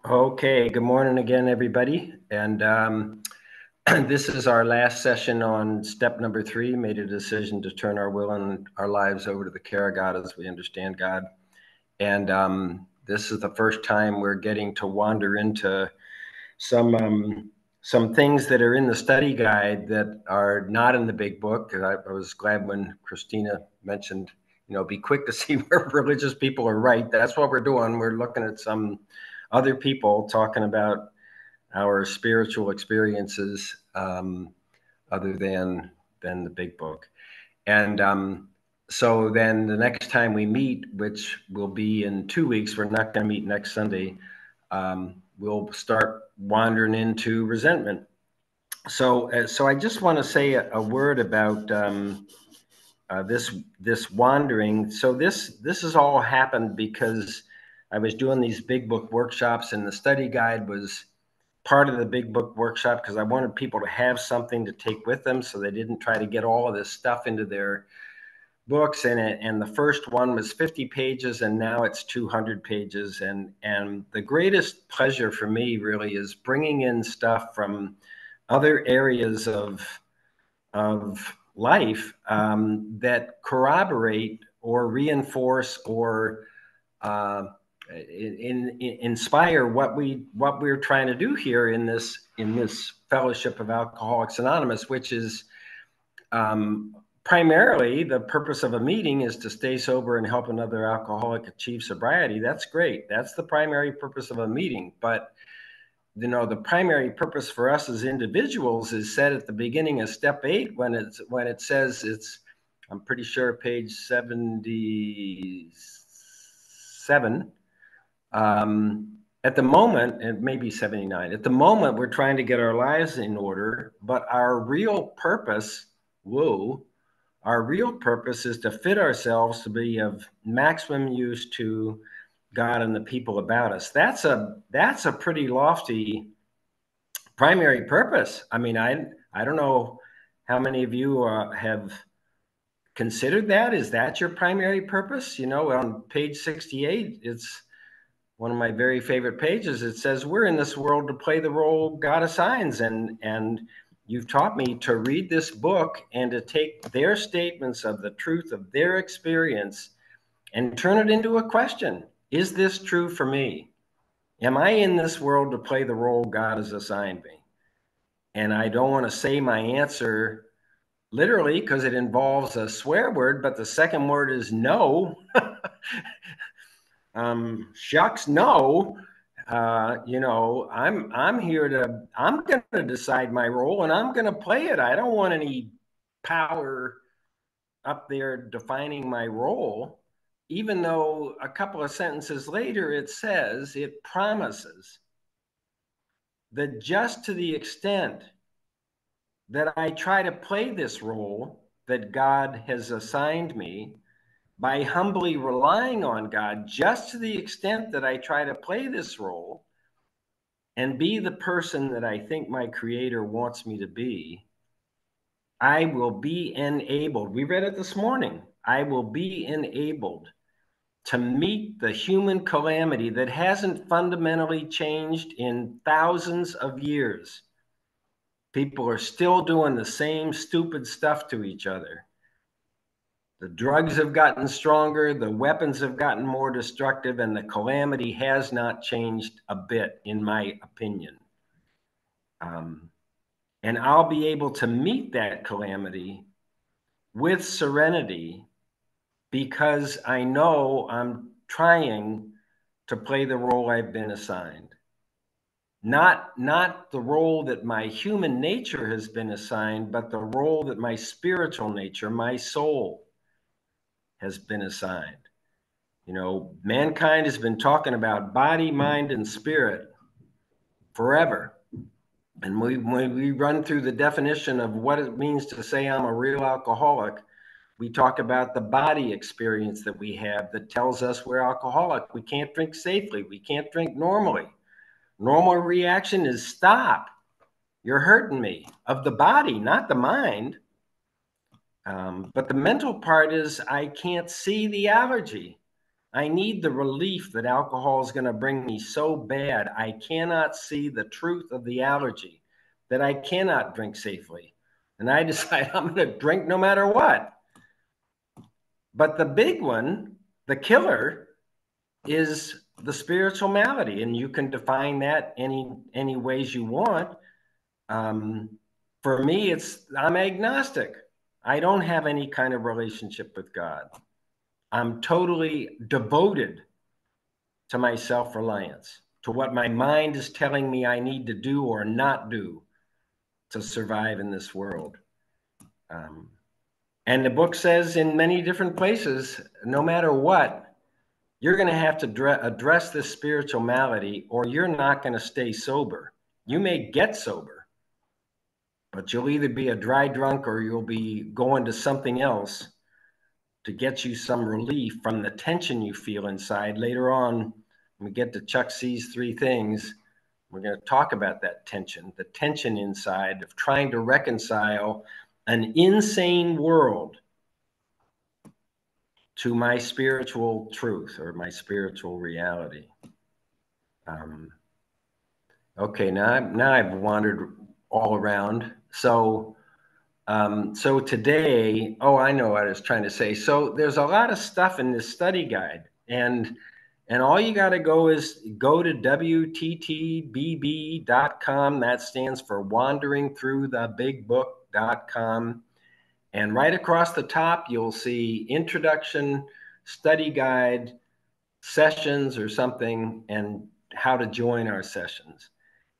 Okay, good morning again, everybody. And this is our last session on step number 3, made a decision to turn our will and our lives over to the care of God as we understand God. And this is the first time we're getting to wander into some things that are in the study guide that are not in the big book. And I was glad when Christina mentioned, be quick to see where religious people are right. That's what we're doing. We're looking at some other people talking about our spiritual experiences other than the big book. And so then the next time we meet, which will be in 2 weeks, we're not going to meet next Sunday. We'll start wandering into resentment. So I just want to say a word about this wandering. So this has all happened because I was doing these big book workshops, and the study guide was part of the big book workshop because I wanted people to have something to take with them, so they didn't try to get all of this stuff into their books. And the first one was 50 pages, and now it's 200 pages. And the greatest pleasure for me really is bringing in stuff from other areas of life that corroborate or reinforce or inspire what we're trying to do here in this fellowship of Alcoholics Anonymous, which is primarily the purpose of a meeting is to stay sober and help another alcoholic achieve sobriety. That's great. That's the primary purpose of a meeting. But the primary purpose for us as individuals is said at the beginning of step 8 when it says I'm pretty sure page 77. At the moment, and maybe 79. At the moment, we're trying to get our lives in order, but our real purpose, our real purpose is to fit ourselves to be of maximum use to God and the people about us. That's a pretty lofty primary purpose. I mean, I don't know how many of you have considered that. Is that your primary purpose? On page 68, it's one of my very favorite pages. It says, we're in this world to play the role God assigns. And you've taught me to read this book and to take their statements of the truth of their experience and turn it into a question. Is this true for me? Am I in this world to play the role God has assigned me? And I don't want to say my answer literally because it involves a swear word, but the second word is no. Shucks, no. I'm going to decide my role and I'm going to play it. I don't want any power up there defining my role, even though a couple of sentences later it promises that just to the extent that I try to play this role that God has assigned me, by humbly relying on God, just to the extent that I try to play this role and be the person that I think my Creator wants me to be, I will be enabled. We read it this morning. I will be enabled to meet the human calamity that hasn't fundamentally changed in thousands of years. People are still doing the same stupid stuff to each other. The drugs have gotten stronger, the weapons have gotten more destructive, and the calamity has not changed a bit, in my opinion. And I'll be able to meet that calamity with serenity because I know I'm trying to play the role I've been assigned. Not the role that my human nature has been assigned, but the role that my spiritual nature, my soul, has been assigned. Mankind has been talking about body, mind, and spirit forever. And when we run through the definition of what it means to say I'm a real alcoholic, we talk about the body experience that we have that tells us we're alcoholic. We can't drink safely. We can't drink normally. Normal reaction is stop. You're hurting me, of the body, not the mind. But the mental part is I can't see the allergy. I need the relief that alcohol is going to bring me so bad. I cannot see the truth of the allergy, that I cannot drink safely. And I decide I'm going to drink no matter what. But the big one, the killer, is the spiritual malady. And you can define that any ways you want. For me, I'm agnostic. I don't have any kind of relationship with God. I'm totally devoted to my self-reliance, to what my mind is telling me I need to do or not do to survive in this world. And the book says in many different places, no matter what, you're going to have to address this spiritual malady, or you're not going to stay sober. You may get sober, but you'll either be a dry drunk or you'll be going to something else to get you some relief from the tension you feel inside. Later on, when we get to Chuck C's 3 things, we're going to talk about that tension, the tension inside of trying to reconcile an insane world to my spiritual truth or my spiritual reality. Okay, now I've wandered all around. So today, I know what I was trying to say. So there's a lot of stuff in this study guide, and all you got to go to wttbb.com. That stands for wanderingthroughthebigbook.com. And right across the top, you'll see introduction, study guide, sessions or something, and how to join our sessions.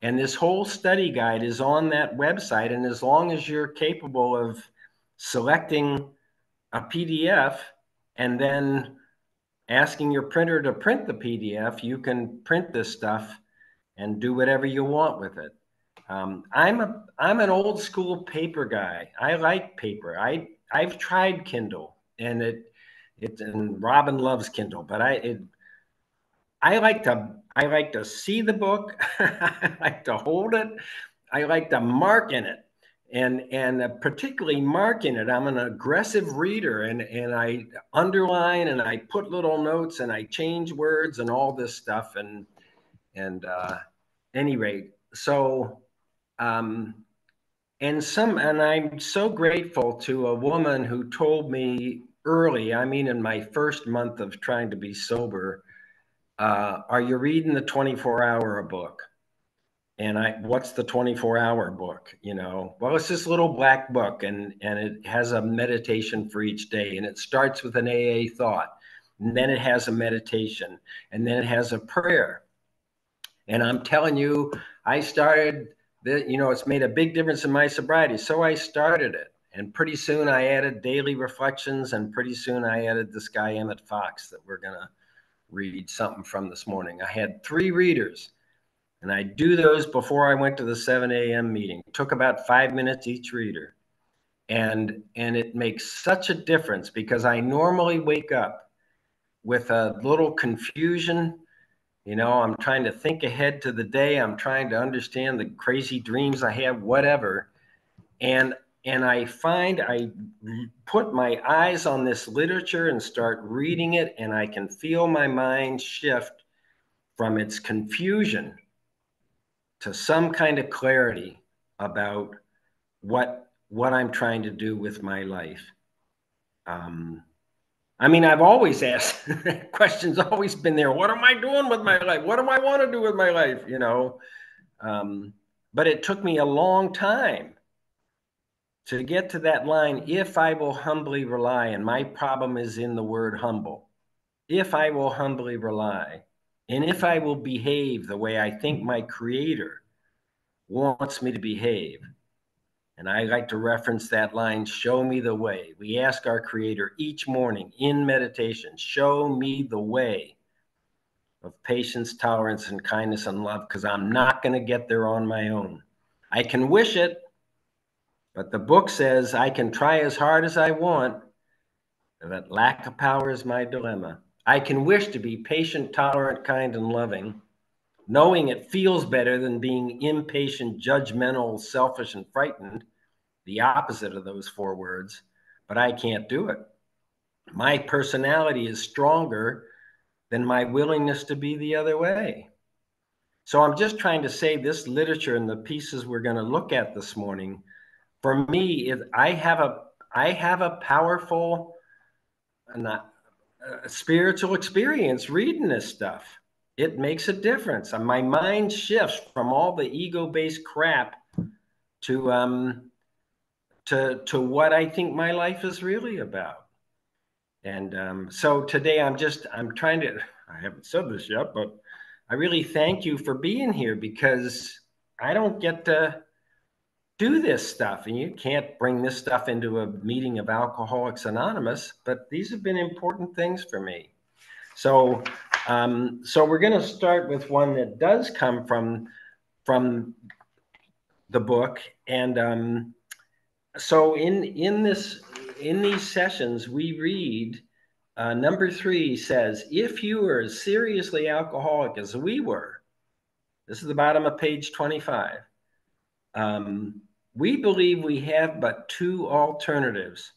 And this whole study guide is on that website. And as long as you're capable of selecting a PDF and then asking your printer to print the PDF, you can print this stuff and do whatever you want with it. I'm an old school paper guy. I like paper. I've tried Kindle, and and Robin loves Kindle, but I like to see the book. I like to hold it. I like to mark in it, and particularly mark in it. I'm an aggressive reader, and I underline and I put little notes and I change words and all this stuff. And any rate, so and I'm so grateful to a woman who told me early. I mean, in my first month of trying to be sober. Are you reading the 24-hour book? And what's the 24-hour book? Well, it's this little black book, and it has a meditation for each day. And it starts with an AA thought, and then it has a meditation, and then it has a prayer. And I'm telling you, I started it's made a big difference in my sobriety. So I started it. And pretty soon I added daily reflections, and pretty soon I added this guy, Emmett Fox, that we're going to read something from this morning. I had 3 readers, and I do those before I went to the 7 a.m. meeting. It took about 5 minutes each reader. And it makes such a difference, because I normally wake up with a little confusion. I'm trying to think ahead to the day. I'm trying to understand the crazy dreams I have, whatever. And I find I put my eyes on this literature and start reading it, and I can feel my mind shift from its confusion to some kind of clarity about what I'm trying to do with my life. I mean, I've always asked questions, always been there. What am I doing with my life? What do I want to do with my life? But it took me a long time to get to that line, if I will humbly rely. And my problem is in the word humble. If I will humbly rely, and if I will behave the way I think my Creator wants me to behave. And I like to reference that line, show me the way. We ask our Creator each morning in meditation, show me the way of patience, tolerance, and kindness and love, because I'm not going to get there on my own. I can wish it, but the book says I can try as hard as I want, that lack of power is my dilemma. I can wish to be patient, tolerant, kind, and loving, knowing it feels better than being impatient, judgmental, selfish, and frightened, the opposite of those 4 words, but I can't do it. My personality is stronger than my willingness to be the other way. So I'm just trying to say this literature and the pieces we're going to look at this morning, for me, I have a powerful spiritual experience reading this stuff. It makes a difference. And my mind shifts from all the ego-based crap to what I think my life is really about. And so today I'm trying to, I haven't said this yet, but I really thank you for being here, because I don't get to do this stuff, and you can't bring this stuff into a meeting of Alcoholics Anonymous, but these have been important things for me. So we're going to start with one that does come from the book. And so in these sessions, we read number 3 says, if you were as seriously alcoholic as we were, this is the bottom of page 25. We believe we have but 2 alternatives.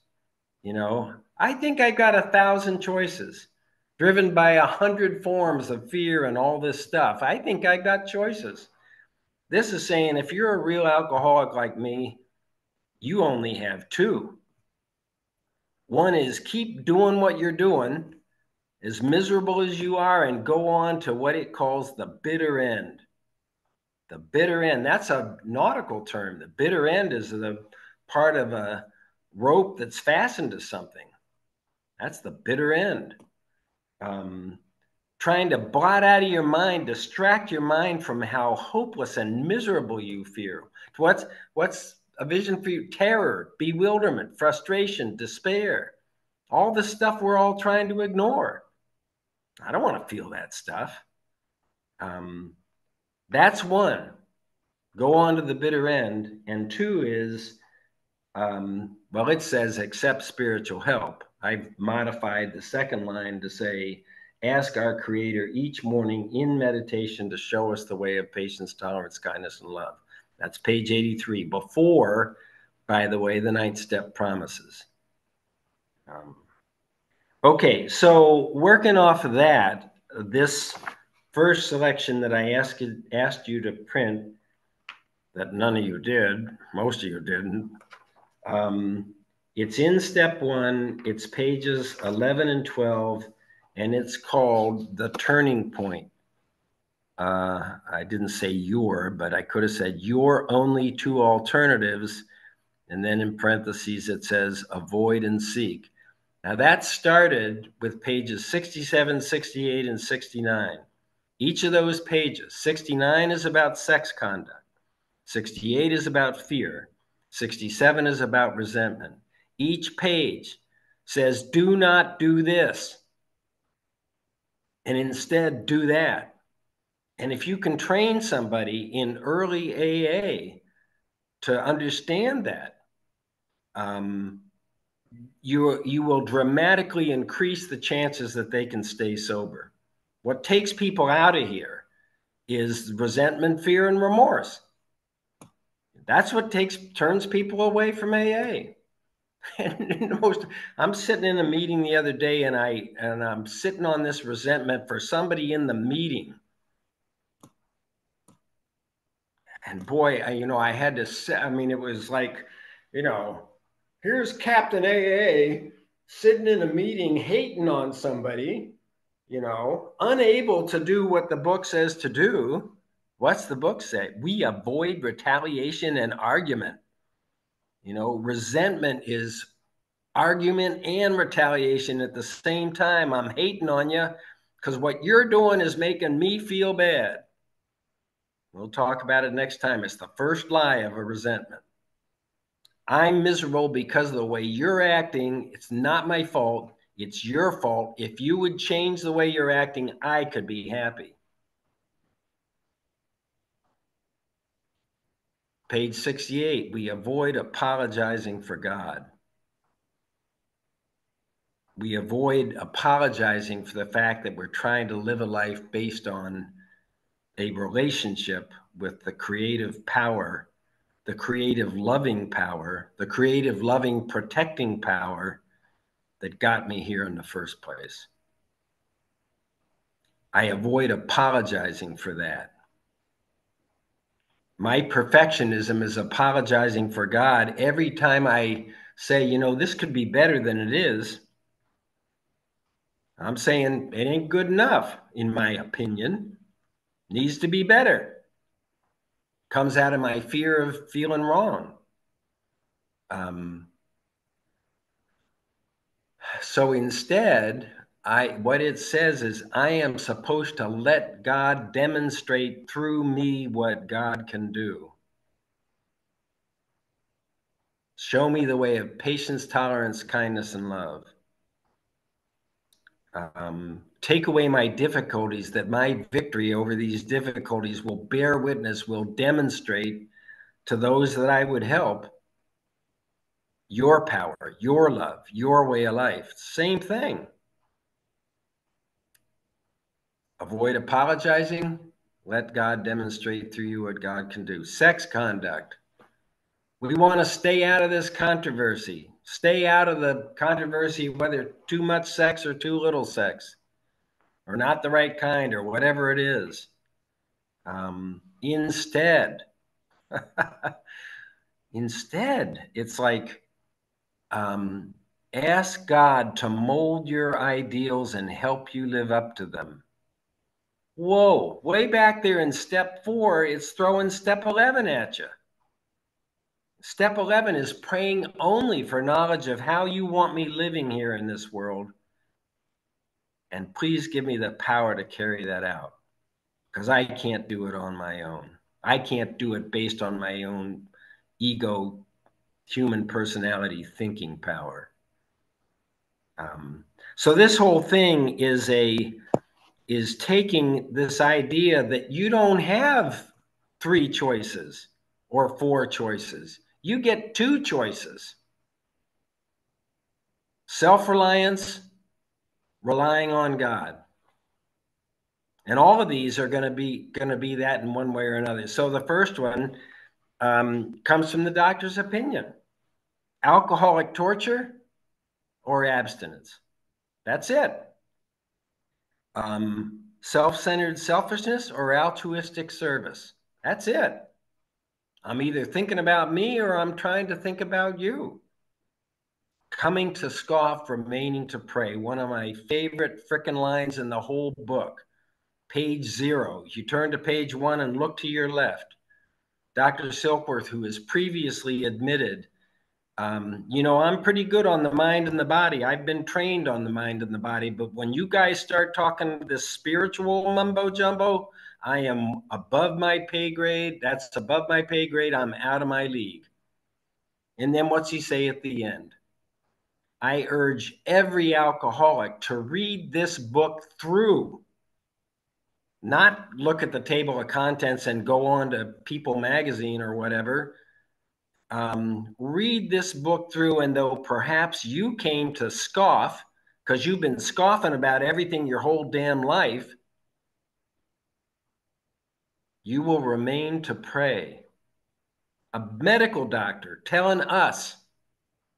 I think I've got 1,000 choices, driven by 100 forms of fear and all this stuff. I think I got choices. This is saying, if you're a real alcoholic like me, you only have 2. One is keep doing what you're doing, as miserable as you are, and go on to what it calls the bitter end. The bitter end, that's a nautical term. The bitter end is the part of a rope that's fastened to something. That's the bitter end. Trying to blot out of your mind, distract your mind from how hopeless and miserable you feel. What's a vision for you? Terror, bewilderment, frustration, despair. All the stuff we're all trying to ignore. I don't want to feel that stuff. That's one. Go on to the bitter end. And 2 is, well, it says accept spiritual help. I've modified the second line to say, ask our Creator each morning in meditation to show us the way of patience, tolerance, kindness, and love. That's page 83, before, by the way, the 9th step promises. Okay, so working off of that, this first selection that I asked you to print, that none of you did, most of you didn't, it's in step 1, it's pages 11 and 12, and it's called The Turning Point. I didn't say your, but I could have said your only 2 alternatives, and then in parentheses it says avoid and seek. Now that started with pages 67, 68, and 69. Each of those pages, 69 is about sex conduct, 68 is about fear, 67 is about resentment. Each page says, do not do this, and instead do that. And if you can train somebody in early AA to understand that, you will dramatically increase the chances that they can stay sober. What takes people out of here is resentment, fear, and remorse. That's what turns people away from AA. And I'm sitting in a meeting the other day, and I'm sitting on this resentment for somebody in the meeting. And boy, I had to say, it was like, here's Captain AA sitting in a meeting hating on somebody, unable to do what the book says to do. What's the book say? We avoid retaliation and argument. Resentment is argument and retaliation at the same time. I'm hating on you because what you're doing is making me feel bad. We'll talk about it next time. It's the first lie of a resentment. I'm miserable because of the way you're acting. It's not my fault. It's your fault. If you would change the way you're acting, I could be happy. Page 68, we avoid apologizing for God. We avoid apologizing for the fact that we're trying to live a life based on a relationship with the creative power, the creative loving power, the creative loving protecting power that got me here in the first place. I avoid apologizing for that. My perfectionism is apologizing for God every time I say, you know, this could be better than it is. I'm saying it ain't good enough, in my opinion. Needs to be better. Comes out of my fear of feeling wrong. So instead, what it says is I am supposed to let God demonstrate through me what God can do. Show me the way of patience, tolerance, kindness, and love. Take away my difficulties, that my victory over these difficulties will bear witness, will demonstrate to those that I would help your power, your love, your way of life. Same thing. Avoid apologizing. Let God demonstrate through you what God can do. Sex conduct. We want to stay out of this controversy. Stay out of the controversy, whether too much sex or too little sex, or not the right kind, or whatever it is. Instead, it's like ask God to mold your ideals and help you live up to them. Whoa, way back there in step 4, it's throwing step 11 at you. Step 11 is praying only for knowledge of how you want me living here in this world. And please give me the power to carry that out, because I can't do it on my own. I can't do it based on my own ego, human personality, thinking power. So this whole thing is taking this idea that you don't have 3 choices or 4 choices. You get 2 choices. Self-reliance, relying on God. And all of these are going to be that in one way or another. So the first one comes from the doctor's opinion. Alcoholic torture or abstinence. That's it. Self-centered selfishness or altruistic service. That's it. I'm either thinking about me or I'm trying to think about you. Coming to scoff, remaining to pray. One of my favorite frickin' lines in the whole book. Page 0. You turn to page 1 and look to your left. Dr. Silkworth, who has previously admitted, you know, I'm pretty good on the mind and the body. I've been trained on the mind and the body. But when you guys start talking this spiritual mumbo jumbo, I am above my pay grade. That's above my pay grade. I'm out of my league. And then what's he say at the end? I urge every alcoholic to read this book through. Not look at the table of contents and go on to People magazine or whatever. Read this book through, and though perhaps you came to scoff because you've been scoffing about everything your whole damn life, you will remain to pray. A medical doctor telling us,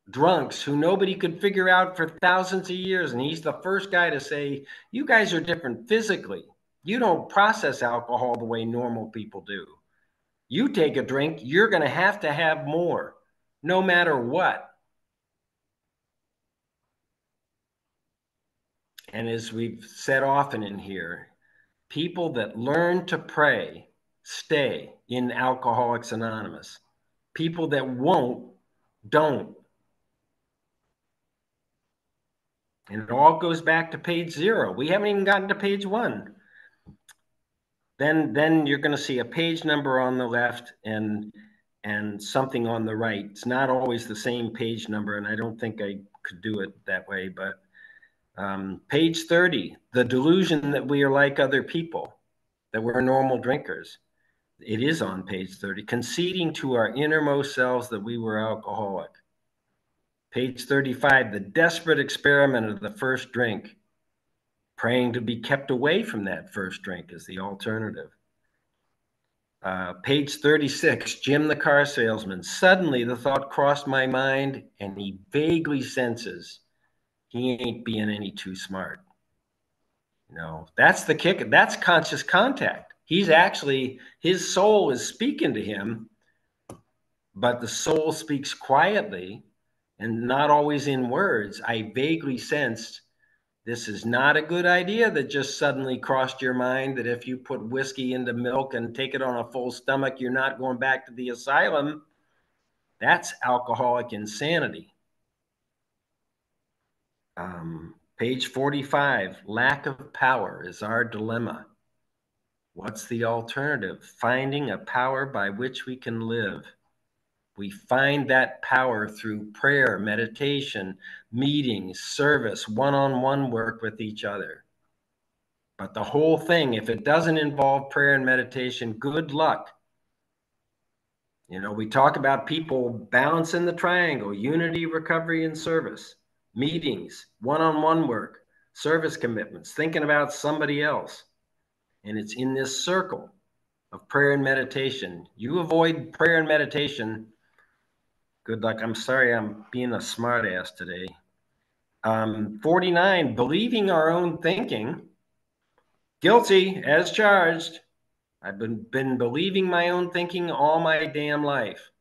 drunks who nobody could figure out for thousands of years, and he's the first guy to say, you guys are different physically. You don't process alcohol the way normal people do. You take a drink, you're going to have more, no matter what. And as we've said often in here, people that learn to pray stay in Alcoholics Anonymous. People that won't, don't. And it all goes back to page 0. We haven't even gotten to page 1. Then you're going to see a page number on the left and something on the right. It's not always the same page number, and I don't think I could do it that way, but page 30, the delusion that we are like other people, that we're normal drinkers. It is on page 30, conceding to our innermost selves that we were alcoholic. Page 35, the desperate experiment of the first drink, praying to be kept away from that first drink is the alternative. Page 36, Jim the car salesman. Suddenly the thought crossed my mind, and he vaguely senses he ain't being any too smart. That's the kick. That's conscious contact. His soul is speaking to him, but the soul speaks quietly and not always in words. I vaguely sensed this is not a good idea that just suddenly crossed your mind, that if you put whiskey into milk and take it on a full stomach, you're not going back to the asylum. That's alcoholic insanity. Page 45, lack of power is our dilemma. What's the alternative? Finding a power by which we can live. We find that power through prayer, meditation, meetings, service, one-on-one work with each other. But the whole thing, if it doesn't involve prayer and meditation, good luck. We talk about people balancing the triangle: unity, recovery, and service, meetings, one-on-one work, service commitments, thinking about somebody else. And it's in this circle of prayer and meditation. You avoid prayer and meditation, good luck. I'm sorry I'm being a smart ass today. 49, believing our own thinking. Guilty as charged. I've been believing my own thinking all my damn life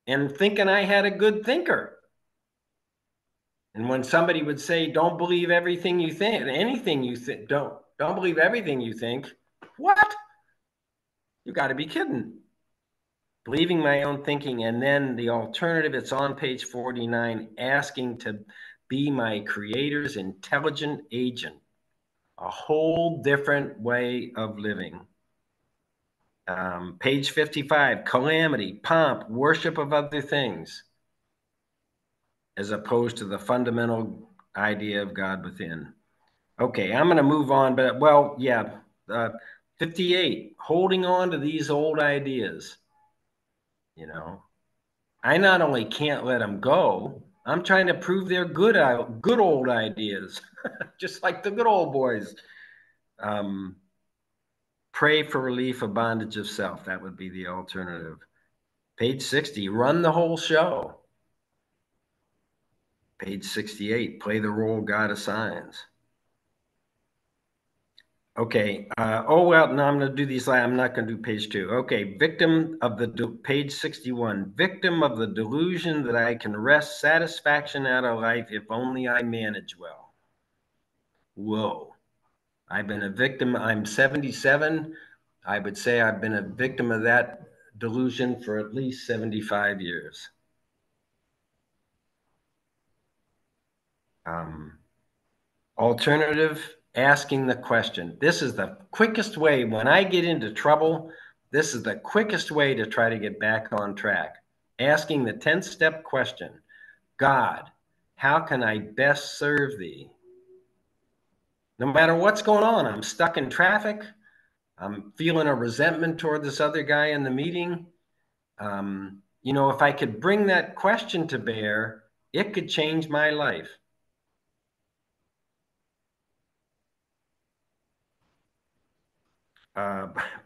and thinking I had a good thinker. And when somebody would say, don't believe everything you think, anything you think, don't believe everything you think. What? You got to be kidding. Believing my own thinking. And then the alternative, it's on page 49, asking to be my creator's intelligent agent. A whole different way of living. Page 55, calamity, pomp, worship of other things, as opposed to the fundamental idea of God within. Okay, I'm going to move on, but 58, holding on to these old ideas. I not only can't let them go, I'm trying to prove they're good old ideas, just like the good old boys. Pray for relief of bondage of self. That would be the alternative. Page 60, run the whole show. Page 68, play the role God assigns. Okay. No, I'm going to do these. I'm not going to do page 2. Okay. Page 61, victim of the delusion that I can wrest satisfaction out of life if only I manage well. Whoa. I've been a victim. I'm 77. I would say I've been a victim of that delusion for at least 75 years. Alternative, asking the question. This is the quickest way. When I get into trouble, this is the quickest way to try to get back on track. Asking the 10-step question: God, how can I best serve thee? No matter what's going on, I'm stuck in traffic. I'm feeling a resentment toward this other guy in the meeting. If I could bring that question to bear, it could change my life.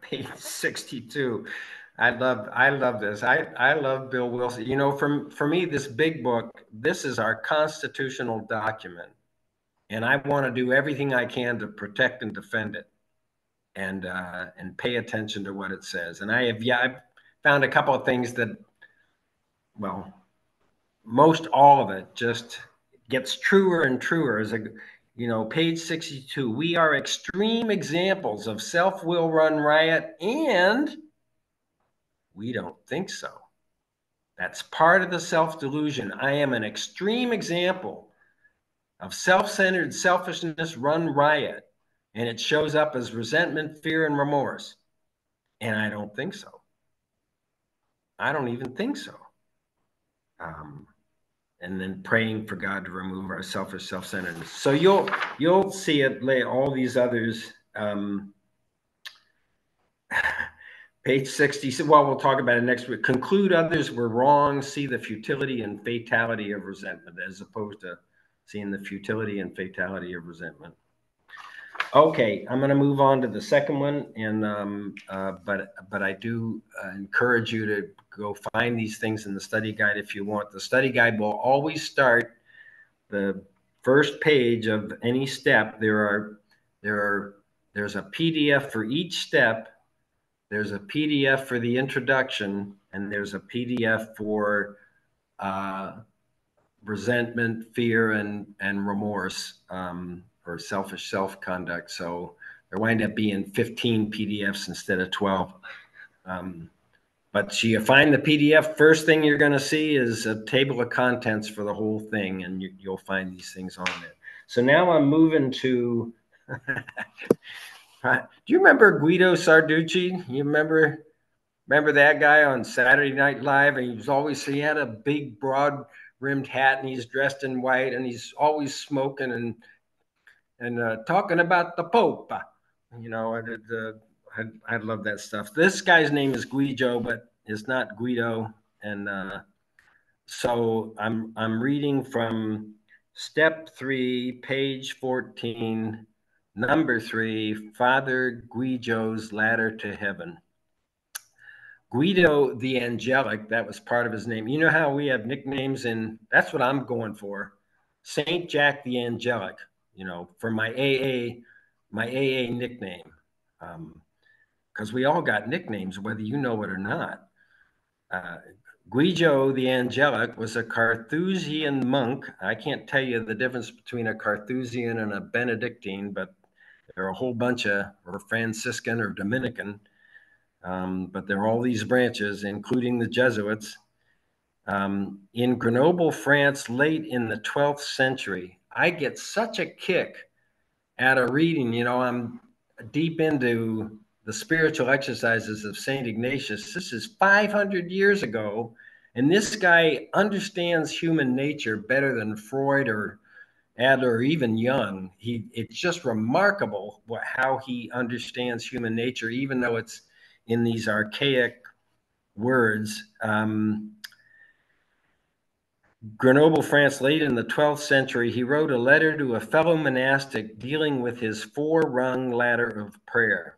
Page 62. I love this. I love Bill Wilson. For me, this big book, this is our constitutional document. And I want to do everything I can to protect and defend it and pay attention to what it says. And I've found a couple of things that, well, most all of it just gets truer and truer. Page 62, we are extreme examples of self-will run riot, and we don't think so. That's part of the self-delusion. I am an extreme example of self-centered selfishness run riot, and it shows up as resentment, fear, and remorse. And I don't think so. I don't even think so. And then praying for God to remove our selfish self-centeredness. So you'll see it lay all these others. Page 60. Well, we'll talk about it next week. Conclude others were wrong. See the futility and fatality of resentment, as opposed to seeing the futility and fatality of resentment. Okay, I'm going to move on to the second one, and but I do encourage you to go find these things in the study guide if you want. The study guide will always start the first page of any step. There are There are there's a PDF for each step. There's a PDF for the introduction, and there's a PDF for uh, resentment, fear, and remorse, or selfish self-conduct. So there wind up being 15 PDFs instead of 12. But so you find the PDF, first thing you're going to see is a table of contents for the whole thing, and you'll find these things on it. So now I'm moving to. Do you remember Guido Sarducci? You remember that guy on Saturday Night Live? And he had a big, broad rimmed hat, and he's dressed in white, and he's always smoking and talking about the Pope. You know, I love that stuff. This guy's name is Guido, but it's not Guido. And so I'm reading from step 3, page 14, number 3, Father Guido's Ladder to Heaven. Guido the Angelic, that was part of his name. You know how we have nicknames, and that's what I'm going for. Saint Jack the Angelic, you know, for my AA nickname. Because we all got nicknames, whether you know it or not. Uh, Guido the Angelic was a Carthusian monk. I can't tell you the difference between a Carthusian and a Benedictine, but there are a whole bunch of, or Franciscan or Dominican. But there are all these branches, including the Jesuits. In Grenoble, France, late in the 12th century, I get such a kick out of reading. You know, I'm deep into the spiritual exercises of St. Ignatius. This is 500 years ago, and this guy understands human nature better than Freud or Adler or even Jung. It's just remarkable how he understands human nature, even though it's in these archaic words. Grenoble, France, late in the 12th century, he wrote a letter to a fellow monastic dealing with his 4-rung ladder of prayer.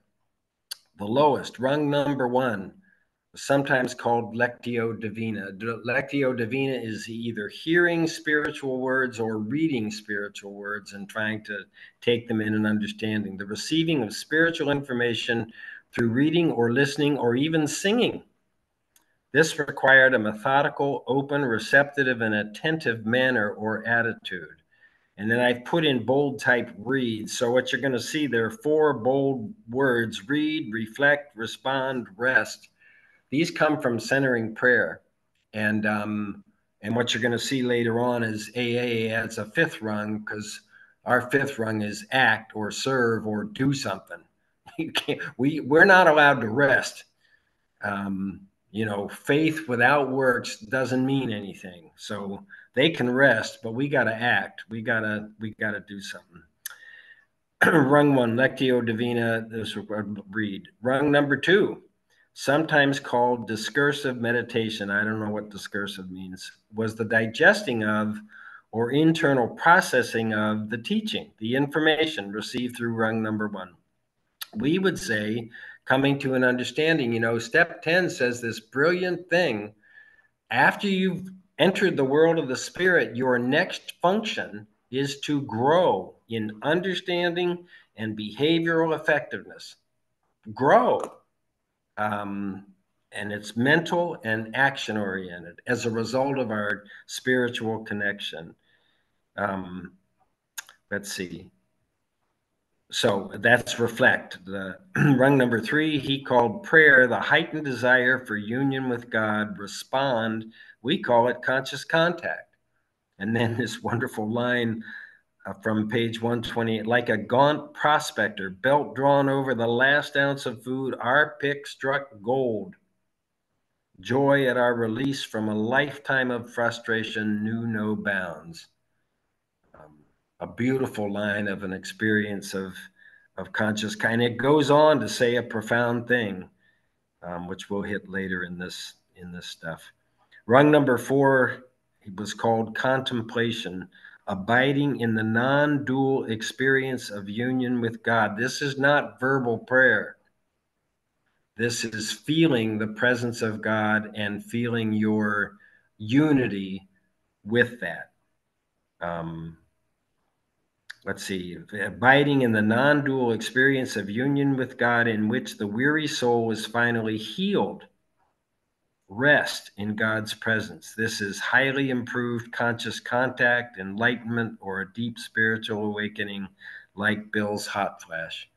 The lowest, rung number 1, sometimes called Lectio Divina. Lectio Divina is either hearing spiritual words or reading spiritual words and trying to take them in and understanding. The receiving of spiritual information through reading or listening or even singing. This required a methodical, open, receptive, and attentive manner or attitude. And then I put in bold type read. So what you're going to see, there are 4 bold words: read, reflect, respond, rest. These come from centering prayer. And what you're going to see later on is AA adds a 5th rung, because our 5th rung is act or serve or do something. We're not allowed to rest. You know, faith without works doesn't mean anything. So they can rest, but we got to act. We got to do something. Rung 1, Lectio Divina, this read. Rung number 2, sometimes called discursive meditation. I don't know what discursive means. Was the digesting of or internal processing of the teaching, the information received through rung number 1. We would say coming to an understanding. You know, step 10 says this brilliant thing. After you've entered the world of the spirit, your next function is to grow in understanding and behavioral effectiveness. Grow. And it's mental and action oriented as a result of our spiritual connection. Let's see. So that's reflect. The rung number 3, he called prayer the heightened desire for union with God. Respond, we call it conscious contact. And then this wonderful line from page 128, like a gaunt prospector, belt drawn over the last ounce of food, our pick struck gold. Joy at our release from a lifetime of frustration knew no bounds. A beautiful line of an experience of conscious kind. It goes on to say a profound thing, which we'll hit later in this stuff. Rung number 4 was called contemplation, abiding in the non-dual experience of union with God. This is not verbal prayer. This is feeling the presence of God and feeling your unity with that. let's see, abiding in the non-dual experience of union with God in which the weary soul is finally healed. Rest in God's presence. This is highly improved conscious contact, enlightenment, or a deep spiritual awakening like Bill's hot flash.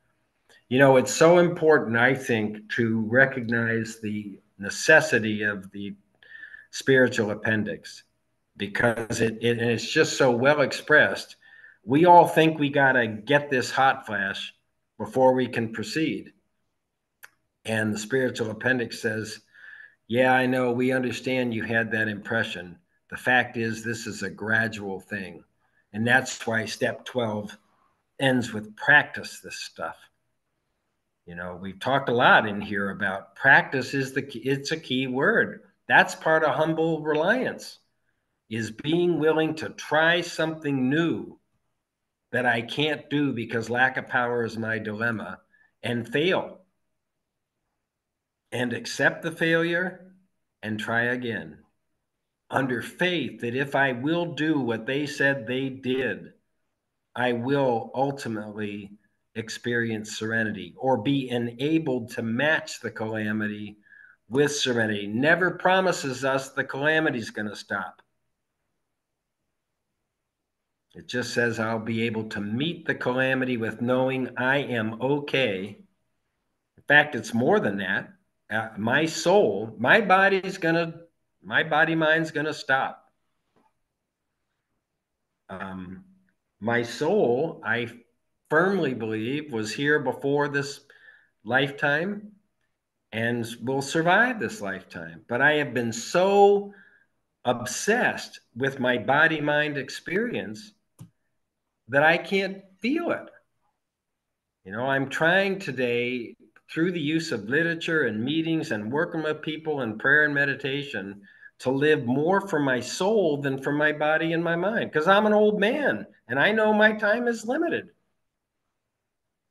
You know, it's so important, I think, to recognize the necessity of the spiritual appendix because it's just so well expressed. We all think we got to get this hot flash before we can proceed. And the spiritual appendix says, yeah, I know, we understand you had that impression. The fact is, this is a gradual thing. And that's why step 12 ends with practice this stuff. You know, we've talked a lot in here about practice is the key, it's a key word. That's part of humble reliance, is being willing to try something new that I can't do because lack of power is my dilemma and fail and accept the failure and try again under faith that if I will do what they said they did, I will ultimately experience serenity or be enabled to match the calamity with serenity. Never promises us the calamity is going to stop. It just says I'll be able to meet the calamity with knowing I am okay. In fact, it's more than that. My soul, my body mind's gonna stop. My soul, I firmly believe, was here before this lifetime and will survive this lifetime. But I have been so obsessed with my body mind experience that I can't feel it. You know, I'm trying today through the use of literature and meetings and working with people and prayer and meditation to live more for my soul than for my body and my mind because I'm an old man and I know my time is limited.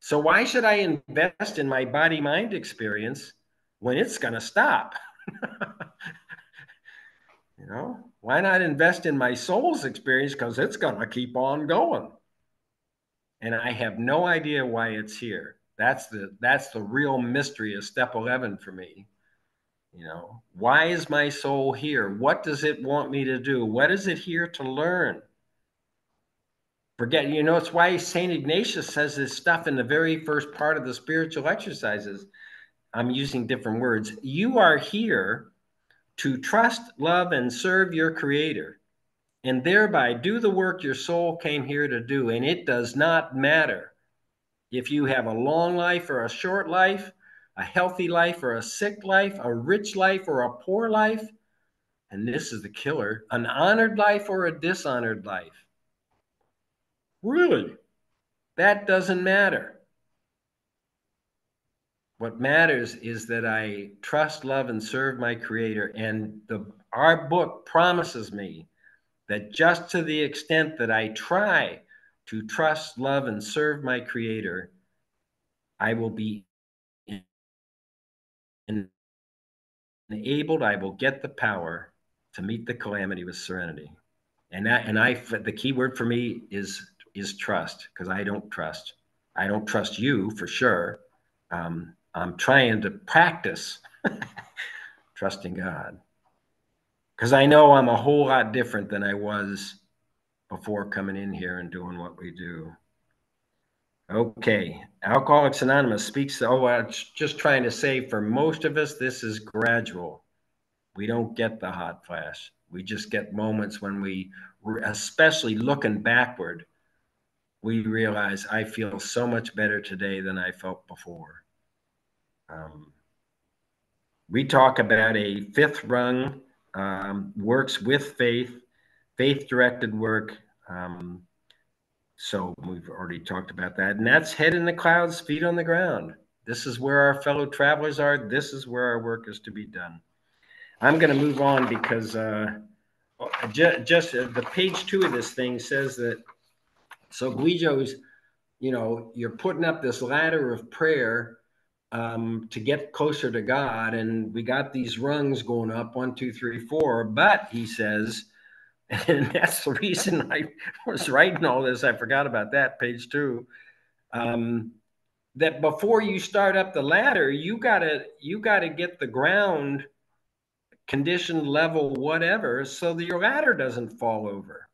So why should I invest in my body mind experience when it's going to stop? You know, why not invest in my soul's experience because it's going to keep on going? And I have no idea why it's here. That's the real mystery of step 11 for me. You know, why is my soul here? What does it want me to do? What is it here to learn? Forget, you know, it's why St. Ignatius says this stuff in the very first part of the spiritual exercises. I'm using different words. You are here to trust, love, and serve your creator, and thereby do the work your soul came here to do. And it does not matter if you have a long life or a short life, a healthy life or a sick life, a rich life or a poor life, and this is the killer, an honored life or a dishonored life. Really? That doesn't matter. What matters is that I trust, love, and serve my creator. And our book promises me that just to the extent that I try to trust, love, and serve my creator, I will be enabled, I will get the power to meet the calamity with serenity. The key word for me is trust, because I don't trust. I don't trust you for sure. I'm trying to practice trusting God because I know I'm a whole lot different than I was before coming in here and doing what we do. Okay, Alcoholics Anonymous speaks. Just trying to say for most of us, this is gradual. We don't get the hot flash. We just get moments when we, especially looking backward, we realize I feel so much better today than I felt before. We talk about a fifth rung, works with faith, faith-directed work. So we've already talked about that. And that's head in the clouds, feet on the ground. This is where our fellow travelers are. This is where our work is to be done. I'm going to move on because just the page 2 of this thing says that, so Guigo's, you know, you're putting up this ladder of prayer to get closer to God. And we got these rungs going up, 1, 2, 3, 4. But he says, And that's the reason I was writing all this. I forgot about that, page 2. That before you start up the ladder, you gotta get the ground condition level, whatever, so that your ladder doesn't fall over.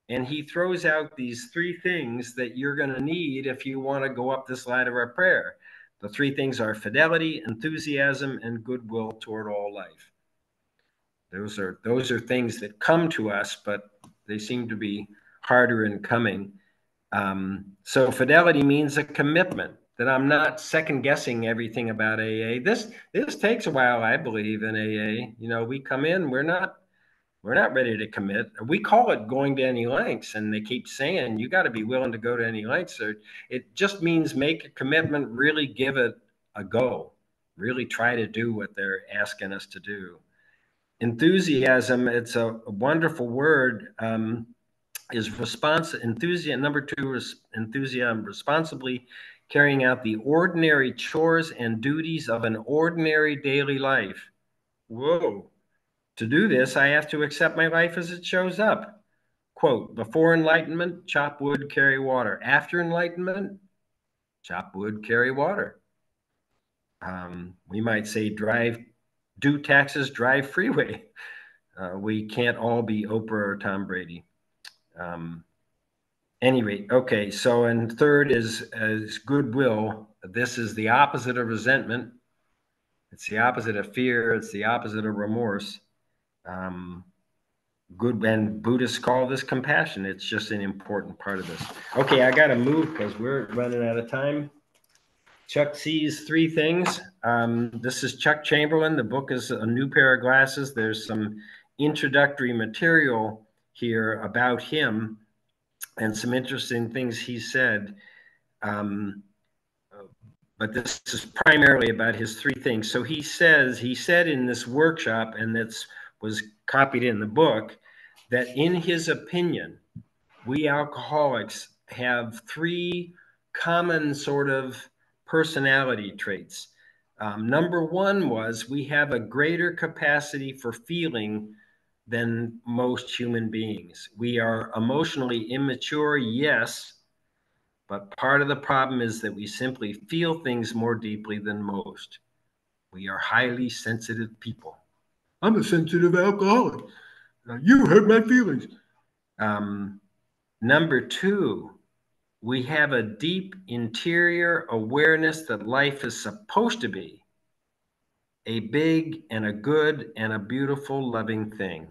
And he throws out these 3 things that you're going to need if you want to go up this ladder of prayer. The 3 things are fidelity, enthusiasm, and goodwill toward all life. Those are things that come to us, but they seem to be harder in coming. So fidelity means a commitment, that I'm not second guessing everything about AA. This takes a while, I believe, in AA. You know, we come in, we're not ready to commit. We call it going to any lengths, and they keep saying you got to be willing to go to any lengths. Or it just means make a commitment, really give it a go, really try to do what they're asking us to do. Enthusiasm, it's a wonderful word. Is response enthusiasm. Number 2 is enthusiasm, responsibly carrying out the ordinary chores and duties of an ordinary daily life. Whoa. To do this, I have to accept my life as it shows up. Quote, before enlightenment, chop wood, carry water. After enlightenment, chop wood, carry water. We might say do taxes, drive freeway. We can't all be Oprah or Tom Brady. Anyway, okay, so and third is goodwill. This is the opposite of resentment. It's the opposite of fear. It's the opposite of remorse. Good, and Buddhists call this compassion. It's just an important part of this. Okay, I got to move because we're running out of time. Chuck sees 3 things. This is Chuck Chamberlain. The book is A New Pair of Glasses. There's some introductory material here about him and some interesting things he said. But this is primarily about his 3 things. So he said in this workshop, and that was copied in the book, that in his opinion, we alcoholics have 3 common sort of personality traits. Number 1 was we have a greater capacity for feeling than most human beings. We are emotionally immature, yes, but part of the problem is that we simply feel things more deeply than most. We are highly sensitive people. I'm a sensitive alcoholic. You hurt my feelings. Number 2, we have a deep interior awareness that life is supposed to be a big and a good and a beautiful, loving thing.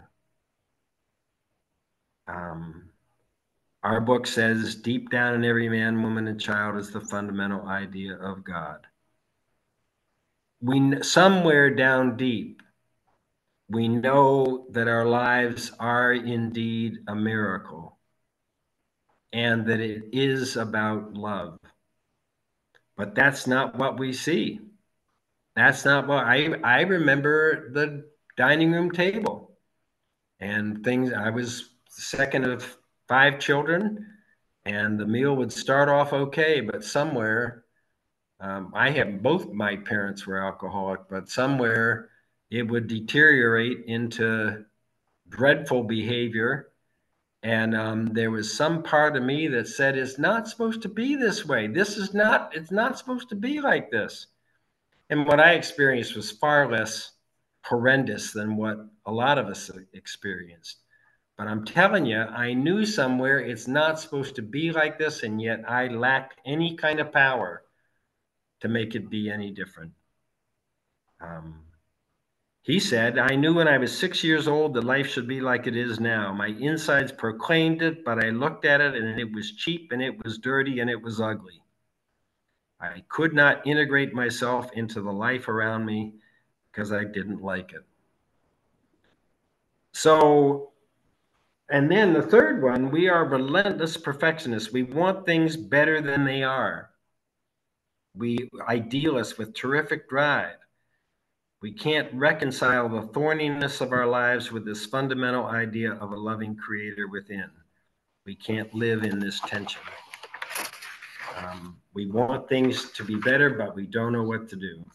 Our book says deep down in every man, woman, and child is the fundamental idea of God. Somewhere down deep, we know that our lives are indeed a miracle and that it is about love. But that's not what we see. That's not what I remember the dining room table and things. I was the second of 5 children, and the meal would start off okay, but somewhere, I have both my parents were alcoholic, but somewhere it would deteriorate into dreadful behavior. And there was some part of me that said, it's not supposed to be this way. It's not supposed to be like this. And what I experienced was far less horrendous than what a lot of us experienced. But I'm telling you, I knew somewhere it's not supposed to be like this, and yet I lacked any kind of power to make it be any different. He said, I knew when I was 6 years old that life should be like it is now. My insides proclaimed it, but I looked at it and it was cheap and it was dirty and it was ugly. I could not integrate myself into the life around me because I didn't like it. So, and then the third one, we are relentless perfectionists. We want things better than they are. We idealists with terrific drive. We can't reconcile the thorniness of our lives with this fundamental idea of a loving creator within. We can't live in this tension. We want things to be better, but we don't know what to do.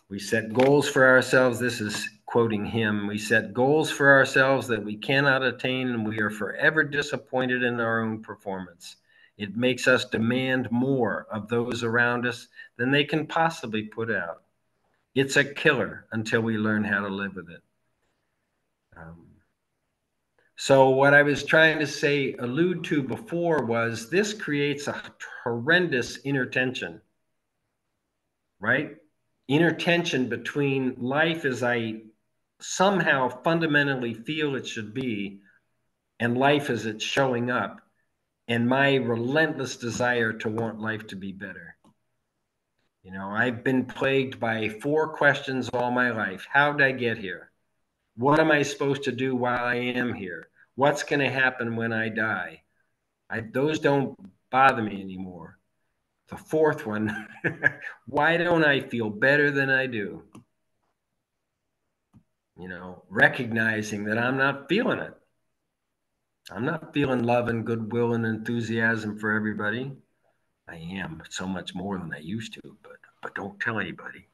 We set goals for ourselves. This is quoting him, we set goals for ourselves that we cannot attain, and we are forever disappointed in our own performance. It makes us demand more of those around us than they can possibly put out. It's a killer until we learn how to live with it. So what I was trying to say, allude to before, was this creates a horrendous inner tension, right? Inner tension between life as I somehow fundamentally feel it should be and life as it's showing up, and my relentless desire to want life to be better. You know, I've been plagued by 4 questions all my life. How did I get here? What am I supposed to do while I am here? What's going to happen when I die? Those don't bother me anymore. The 4th one, why don't I feel better than I do? You know, recognizing that I'm not feeling it. I'm not feeling love and goodwill and enthusiasm for everybody. I am so much more than I used to, but don't tell anybody.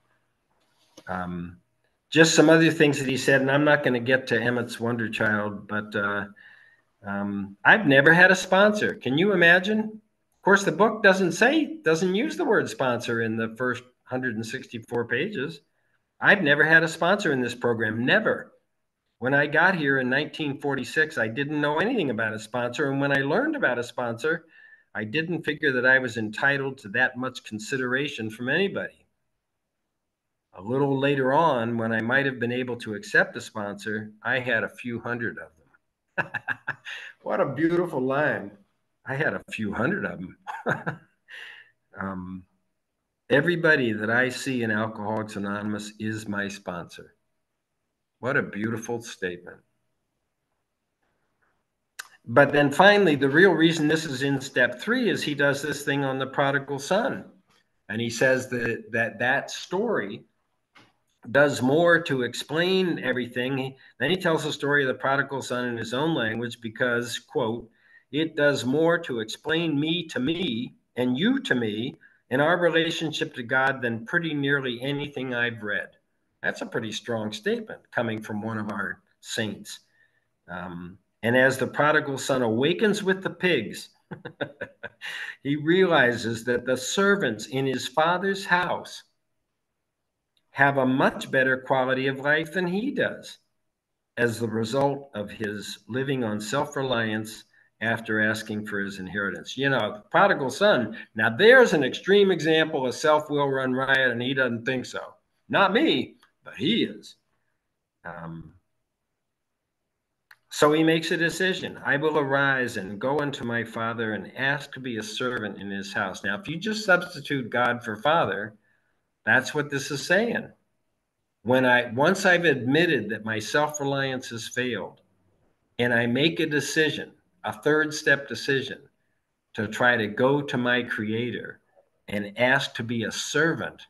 Just some other things that he said, and I'm not going to get to Emmett's Wonder Child, but I've never had a sponsor. Can you imagine? Of course, the book doesn't use the word sponsor in the first 164 pages. I've never had a sponsor in this program, never. When I got here in 1946, I didn't know anything about a sponsor. And when I learned about a sponsor, I didn't figure that I was entitled to that much consideration from anybody. A little later on, when I might have been able to accept a sponsor, I had a few hundred of them. What a beautiful line. I had a few hundred of them. Everybody that I see in Alcoholics Anonymous is my sponsor. What a beautiful statement. But then finally, the real reason this is in step 3 is he does this thing on the prodigal son. And he says that story does more to explain everything. Then he tells the story of the prodigal son in his own language because, quote, it does more to explain me to me and you to me and our relationship to God than pretty nearly anything I've read. That's a pretty strong statement coming from one of our saints. And as the prodigal son awakens with the pigs, he realizes that the servants in his father's house have a much better quality of life than he does as the result of his living on self-reliance after asking for his inheritance. You know, the prodigal son, now there's an extreme example of self-will run riot, and he doesn't think so. Not me, but he is. So he makes a decision. I will arise and go unto my father and ask to be a servant in his house. Now, if you just substitute God for father, that's what this is saying. Once I've admitted that my self-reliance has failed, and I make a decision, a 3rd step decision, to try to go to my creator and ask to be a servant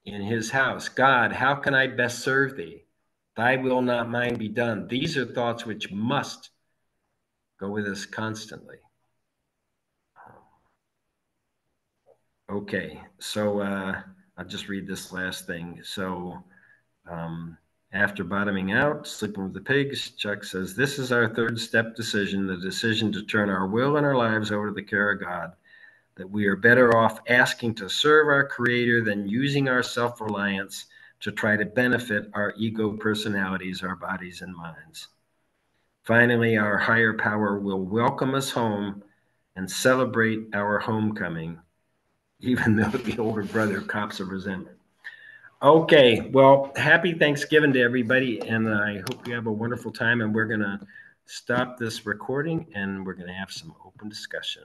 in his house. God, how can I best serve thee? Thy will, not mine, be done. These are thoughts which must go with us constantly. Okay, so I'll just read this last thing. So after bottoming out, sleeping with the pigs, Chuck says, this is our 3rd step decision, the decision to turn our will and our lives over to the care of God, that we are better off asking to serve our creator than using our self-reliance to try to benefit our ego personalities, our bodies and minds. Finally, our higher power will welcome us home and celebrate our homecoming, even though the older brother cops a resentment. Okay, well, happy Thanksgiving to everybody, and I hope you have a wonderful time, and we're going to stop this recording, and we're going to have some open discussion.